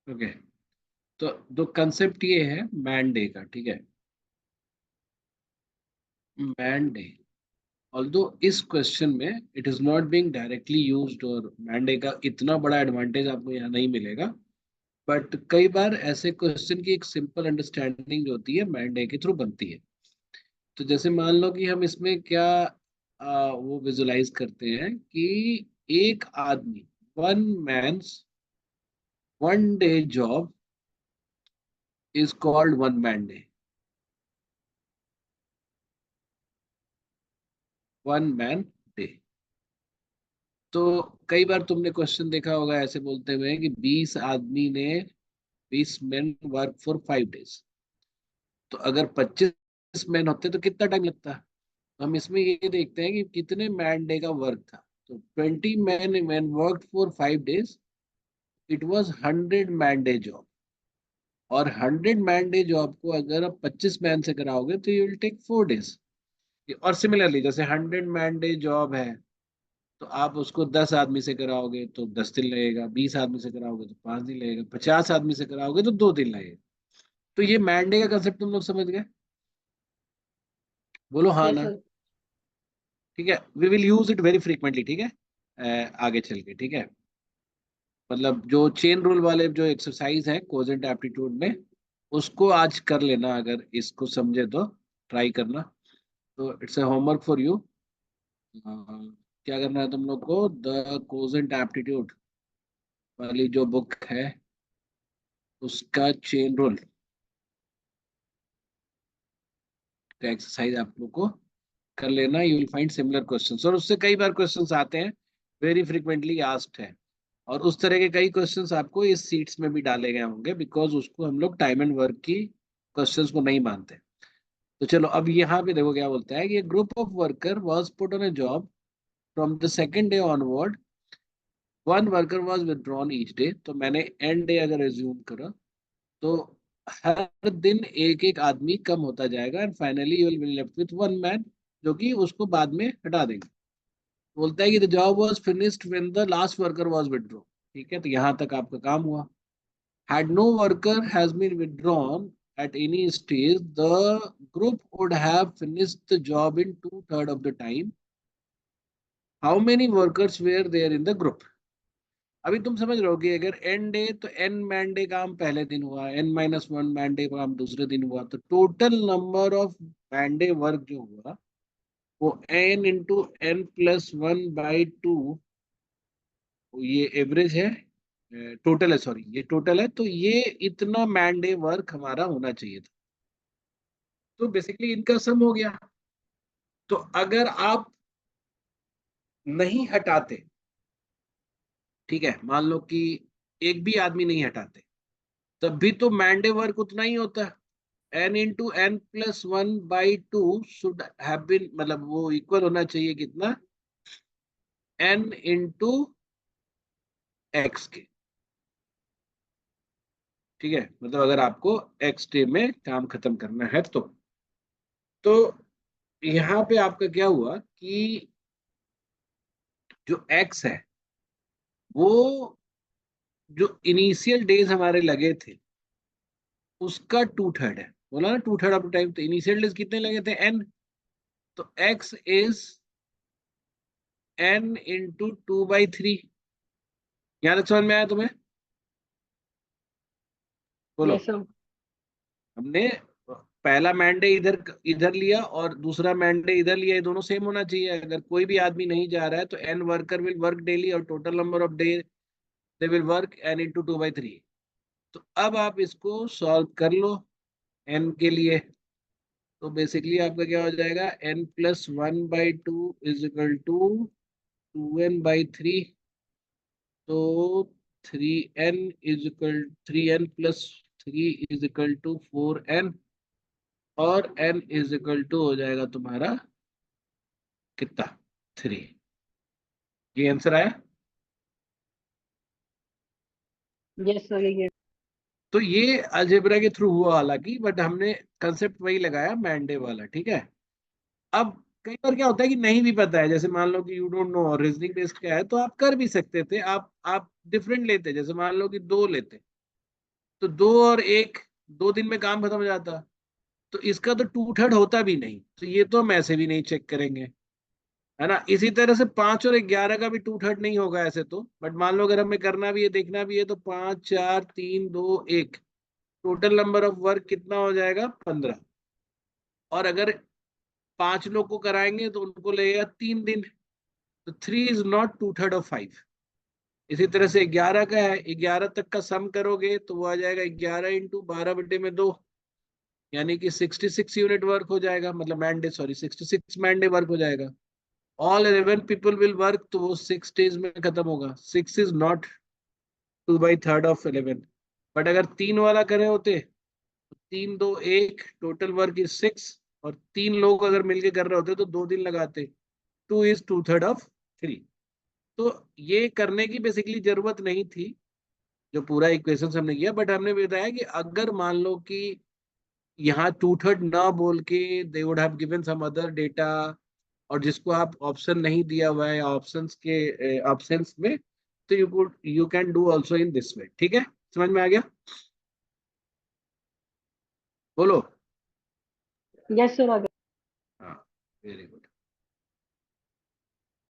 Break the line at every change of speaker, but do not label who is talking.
Okay, तो concept ये है मैन डे का, ठीक है। मैन डे, ऑल्दो इस क्वेश्चन में it is not being directly used, और मैन डे का इतना बड़ा एडवांटेज आपको यहाँ नहीं मिलेगा, बट कई बार ऐसे क्वेश्चन की एक सिंपल अंडरस्टैंडिंग जो होती है मैन डे के थ्रू बनती है। तो जैसे मान लो कि हम इसमें क्या वो विजुलाइज करते हैं कि एक आदमी, one man's one day job is called one man day. One man day. तो कई बार तुमने क्वेश्चन देखा होगा ऐसे बोलते हुए कि 20 वर्क फॉर 5 डेज। तो अगर 25 मैन होते तो कितना टाइम लगता? हम इसमें ये देखते हैं कि कितने मैन डे का वर्क था। तो 20 man work for 5 days, it was 100 man day job. और 100 मैन डे जॉब को अगर आप 25 मैन से कराओगे तो यू विल टेक 4 डेज। और सिमिलरली जैसे 100 मैन डे जॉब है, तो आप उसको 10 आदमी से कराओगे तो 10 दिन लगेगा, 20 आदमी से कराओगे तो 5 दिन लगेगा, 50 आदमी से कराओगे तो 2 दिन लगेगा। तो ये मैन डे का कंसेप्ट तुम लोग समझ गए? बोलो हाँ
यस
ना।
सर।
ठीक है, we will use it very frequently, ठीक है। आगे चल के, ठीक है। मतलब जो चेन रूल वाले जो एक्सरसाइज है कोजेंट एप्टीट्यूड में, उसको आज कर लेना, अगर इसको समझे तो ट्राई करना। तो it's a homework for you. क्या करना है तुम लोग को, द कोजेंट एप्टीट्यूड वाली जो बुक है उसका चेन रूल का एक्सरसाइज आप लोग को कर लेना। You will find similar questions, और उससे कई बार क्वेश्चंस आते हैं, वेरी फ्रिक्वेंटली आस्क्ड है। और उस तरह के कई क्वेश्चंस आपको इस सीट्स में भी डाले गए होंगे, बिकॉज उसको हम लोग टाइम एंड वर्क की क्वेश्चंस को नहीं मानते। तो चलो अब यहाँ पे देखो क्या बोलता है कि group of worker was put on a job from the second day onward, one worker was withdrawn each day. तो मैंने एंड डे अगर रिज्यूम करा तो हर दिन एक एक आदमी कम होता जाएगा, and finally you will be left with one man, जो कि उसको बाद में हटा देंगे। बोलता है कि the job was finished when the last worker was withdraw. ठीक है, तो यहाँ तक आपका काम हुआ। Had no worker has been withdrawn at any stage, the group would have finished the job in two-thirds of the time. How many workers were there in the group? अभी तुम समझ रहे हो कि अगर एन डे तो N man day काम पहले दिन हुआ, N-1 मैन डे काम दूसरे दिन हुआ, तो total number of man day work जो हुआ वो N × N+1/2। ये एवरेज है, टोटल है, सॉरी ये टोटल है, तो ये इतना मैन डे वर्क हमारा होना चाहिए था। तो बेसिकली इनका सम हो गया। तो अगर आप नहीं हटाते, ठीक है, मान लो कि एक भी आदमी नहीं हटाते, तब भी तो मैंडे वर्क उतना ही होता। N × N+1/2 should have been, मतलब वो इक्वल होना चाहिए कितना, N × X के। ठीक है, मतलब अगर आपको X डे में काम खत्म करना है तो यहाँ पे आपका क्या हुआ कि जो X है वो, जो इनिशियल डेज हमारे लगे थे उसका 2/3 है। बोला ना, 2/3 ऑफ द टाइम। तो इनिशियल डेज कितने लगे थे, N। तो X इज N × 2/3। यहाँ तक समझ में आया तुम्हें? बोलो।
Yes sir.
हमने पहला मैंडे इधर इधर लिया और दूसरा मैंडे इधर लिया, ये दोनों सेम होना चाहिए। अगर कोई भी आदमी नहीं जा रहा है तो N worker will work daily, और total number of day they will work N × 2/3। तो अब आप इसको सॉल्व कर लो N के लिए। तो बेसिकली आपका क्या हो जाएगा, N+1/2 = 2N/3। तो 3N+3 और N हो जाएगा तुम्हारा कितना, 3। ये आंसर आया।
यस सर ये।
तो ये अलजेब्रा के थ्रू हुआ हालांकि, बट हमने कंसेप्ट वही लगाया मैंडे वाला, ठीक है। अब कई बार क्या होता है कि नहीं भी पता है, जैसे मान लो कि यू डोंट नो और रीजनिंग बेस्ड क्या है, तो आप कर भी सकते थे, आप डिफरेंट लेते, जैसे मान लो कि 2 लेते, तो 2 और 1 2 दिन में काम खत्म हो जाता। तो इसका तो 2/3 होता भी नहीं, तो ये तो हम ऐसे भी नहीं चेक करेंगे, है ना। इसी तरह से 5 और 11 का भी 2/3 नहीं होगा ऐसे तो, बट मान लो अगर हमें करना भी है, देखना भी है, तो 5 4 3 2 1 टोटल नंबर ऑफ वर्क कितना हो जाएगा, 15। और अगर 5 लोग को कराएंगे तो उनको लगेगा 3 दिन, तो 3 इज नॉट 2/3 ऑफ 5। इसी तरह से 11 का है, 11 तक का सम करोगे तो वो आ जाएगा 11 इंटू 12/2, यानी कि 66 यूनिट वर्क हो जाएगा, मतलब man day, sorry 66 man day work हो जाएगा। ऑल 11 पीपल विल वर्क, तो वो 6 डेज में खत्म होगा। 6 इज नॉट 2/3 ऑफ 11। बट अगर 3 वाला करे होते, 3 2 1 टोटल वर्क इज 6, और 3 लोग अगर मिलके कर रहे होते तो 2 दिन लगाते। 2 इज 2/3 ऑफ 3। तो ये करने की बेसिकली जरूरत नहीं थी, जो पूरा इक्वेशन हमने किया, बट हमने बताया कि अगर मान लो कि यहाँ 2/3 ना बोल के they would have given some other data, और जिसको आप ऑप्शन नहीं दिया हुआ है ऑप्शंस के ऑप्शंस में, तो you can do also in this way. ठीक है, समझ में आ गया? बोलो।
यस सर, आ गया।
हाँ, वेरी गुड।